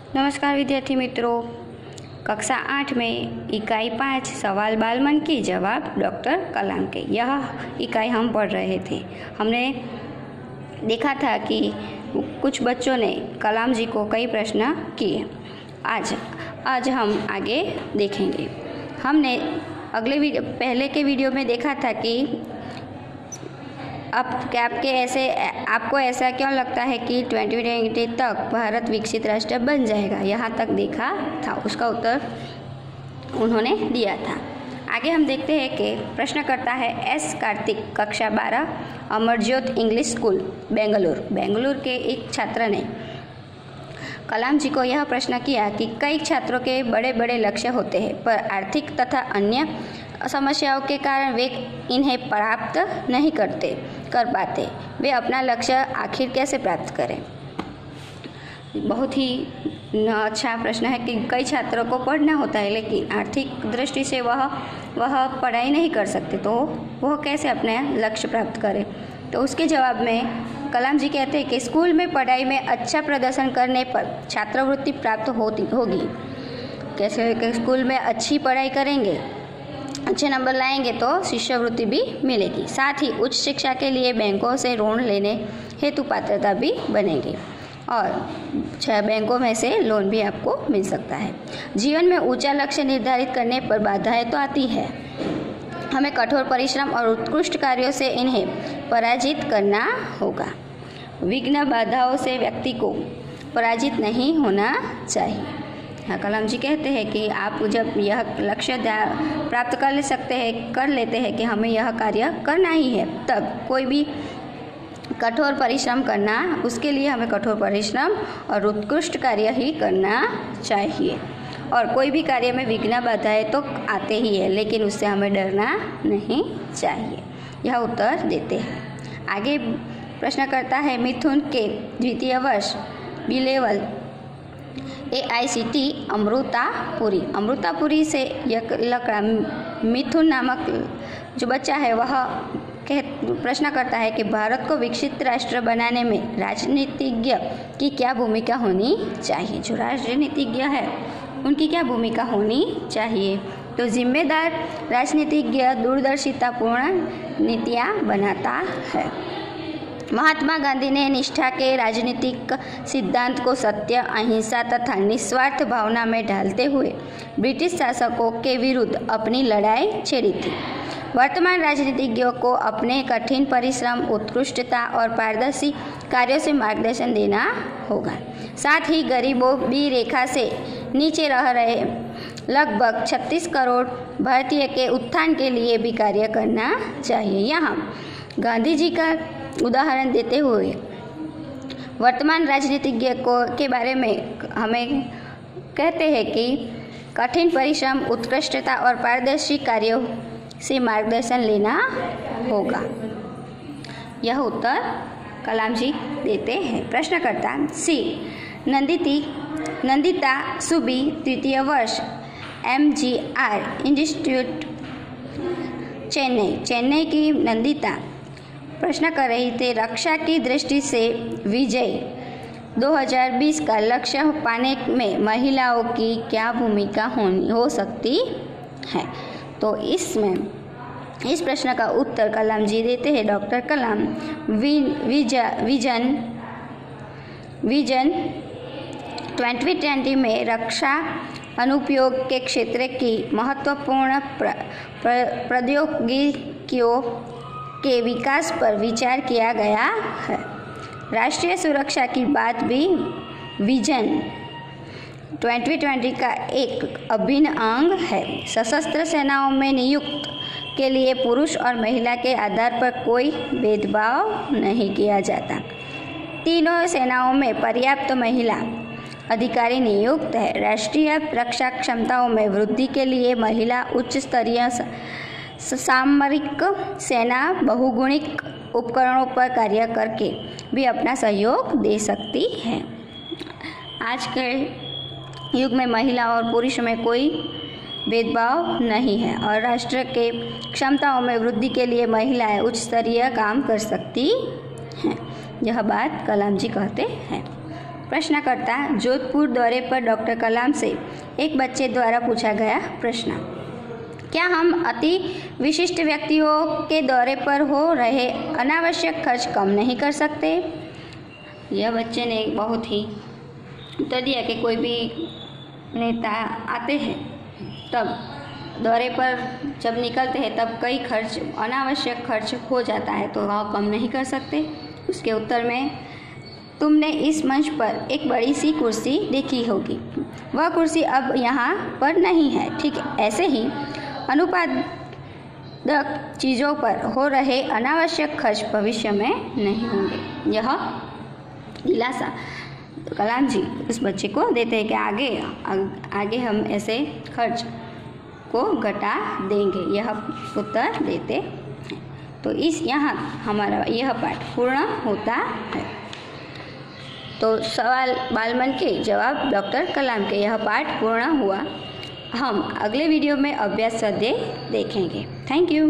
नमस्कार विद्यार्थी मित्रों, कक्षा 8 में इकाई 5 सवाल बाल मन की जवाब डॉक्टर कलाम के, यह इकाई हम पढ़ रहे थे। हमने देखा था कि कुछ बच्चों ने कलाम जी को कई प्रश्न किए। आज हम आगे देखेंगे। हमने पहले के वीडियो में देखा था कि आपको ऐसा क्यों लगता है कि 2020 तक भारत विकसित राष्ट्र बन जाएगा, यहाँ तक देखा था। उसका उत्तर उन्होंने दिया था। आगे हम देखते हैं कि प्रश्न करता है एस कार्तिक, कक्षा 12, अमरज्योत इंग्लिश स्कूल, बेंगलुरु के एक छात्र ने कलाम जी को यह प्रश्न किया कि कई छात्रों के बड़े बड़े लक्ष्य होते हैं, पर आर्थिक तथा अन्य समस्याओं के कारण वे इन्हें प्राप्त नहीं कर पाते। वे अपना लक्ष्य आखिर कैसे प्राप्त करें। बहुत ही अच्छा प्रश्न है कि कई छात्रों को पढ़ना होता है, लेकिन आर्थिक दृष्टि से वह पढ़ाई नहीं कर सकते, तो वह कैसे अपना लक्ष्य प्राप्त करें। तो उसके जवाब में कलाम जी कहते हैं कि स्कूल में पढ़ाई में अच्छा प्रदर्शन करने पर छात्रवृत्ति प्राप्त होगी। कैसे कि स्कूल में अच्छी पढ़ाई करेंगे, अच्छे नंबर लाएंगे तो शिष्यवृत्ति भी मिलेगी। साथ ही उच्च शिक्षा के लिए बैंकों से ऋण लेने हेतु पात्रता भी बनेगी और 6 बैंकों में से लोन भी आपको मिल सकता है। जीवन में ऊंचा लक्ष्य निर्धारित करने पर बाधाएं तो आती है। हमें कठोर परिश्रम और उत्कृष्ट कार्यों से इन्हें पराजित करना होगा। विघ्न बाधाओं से व्यक्ति को पराजित नहीं होना चाहिए। हाँ, कलाम जी कहते हैं कि आप जब यह लक्ष्य प्राप्त कर लेते हैं कि हमें यह कार्य करना ही है, तब कोई भी कठोर परिश्रम करना, उसके लिए हमें कठोर परिश्रम और उत्कृष्ट कार्य ही करना चाहिए। और कोई भी कार्य में विघ्न बाधाएं तो आते ही है, लेकिन उससे हमें डरना नहीं चाहिए। यह उत्तर देते हैं। आगे प्रश्न करता है मिथुन के द्वितीय वर्ष बी लेवल AICT अमृतापुरी से यह लड़का मिथुन नामक जो बच्चा है, वह प्रश्न करता है कि भारत को विकसित राष्ट्र बनाने में राजनीतिज्ञ की क्या भूमिका होनी चाहिए। जो राजनीतिज्ञ है उनकी क्या भूमिका होनी चाहिए। तो जिम्मेदार राजनीतिज्ञ दूरदर्शितापूर्ण नीतियाँ बनाता है। महात्मा गांधी ने निष्ठा के राजनीतिक सिद्धांत को सत्य, अहिंसा तथा निस्वार्थ भावना में ढालते हुए ब्रिटिश शासकों के विरुद्ध अपनी लड़ाई छेड़ी थी। वर्तमान राजनीतिज्ञों को अपने कठिन परिश्रम, उत्कृष्टता और पारदर्शी कार्यों से मार्गदर्शन देना होगा। साथ ही गरीबी रेखा से नीचे रह रहे लगभग 36 करोड़ भारतीय के उत्थान के लिए भी कार्य करना चाहिए। यहाँ गांधी जी का उदाहरण देते हुए वर्तमान राजनीतिज्ञ के बारे में हमें कहते हैं कि कठिन परिश्रम, उत्कृष्टता और पारदर्शी कार्यों से मार्गदर्शन लेना होगा। यह उत्तर कलाम जी देते हैं। प्रश्नकर्ता सी नंदिता सुबी, तृतीय वर्ष MGR इंस्टीट्यूट चेन्नई की नंदिता प्रश्न कर रही थी, रक्षा की दृष्टि से विजय 2020 का लक्ष्य पाने में महिलाओं की क्या भूमिका हो सकती है। तो इस प्रश्न का उत्तर कलाम जी देते हैं। डॉक्टर कलाम विजन 2020 में रक्षा अनुप्रयोग के क्षेत्र की महत्वपूर्ण प्रौद्योगिकियों के विकास पर विचार किया गया है। राष्ट्रीय सुरक्षा की बात भी विजन 2020 का एक अभिन्न अंग है। सशस्त्र सेनाओं में नियुक्त के लिए पुरुष और महिला के आधार पर कोई भेदभाव नहीं किया जाता। तीनों सेनाओं में पर्याप्त महिला अधिकारी नियुक्त है। राष्ट्रीय रक्षा क्षमताओं में वृद्धि के लिए महिला उच्च स्तरीय सामरिक सेना बहुगुणिक उपकरणों पर कार्य करके भी अपना सहयोग दे सकती है। आज के युग में महिला और पुरुष में कोई भेदभाव नहीं है और राष्ट्र के क्षमताओं में वृद्धि के लिए महिलाएं उच्च स्तरीय काम कर सकती हैं। यह बात कलाम जी कहते हैं। प्रश्नकर्ता जोधपुर दौरे पर डॉक्टर कलाम से एक बच्चे द्वारा पूछा गया प्रश्न। क्या हम अति विशिष्ट व्यक्तियों के दौरे पर हो रहे अनावश्यक खर्च कम नहीं कर सकते? यह बच्चे ने बहुत ही उत्तर दिया कि कोई भी नेता आते हैं तब दौरे पर जब निकलते हैं तब कई खर्च अनावश्यक खर्च हो जाता है, तो वह कम नहीं कर सकते। उसके उत्तर में तुमने इस मंच पर एक बड़ी सी कुर्सी देखी होगी, वह कुर्सी अब यहाँ पर नहीं है। ठीक ऐसे ही अनुत्पादक चीज़ों पर हो रहे अनावश्यक खर्च भविष्य में नहीं होंगे। यह दिलासा कलाम जी इस बच्चे को देते हैं कि आगे हम ऐसे खर्च को घटा देंगे, यह उत्तर देते हैं। तो यहाँ हमारा यह पाठ पूर्ण होता है। तो सवाल बालमन के जवाब डॉक्टर कलाम के, यह पाठ पूर्ण हुआ। हम अगले वीडियो में अभ्यास स्वाध्याय देखेंगे। Thank you.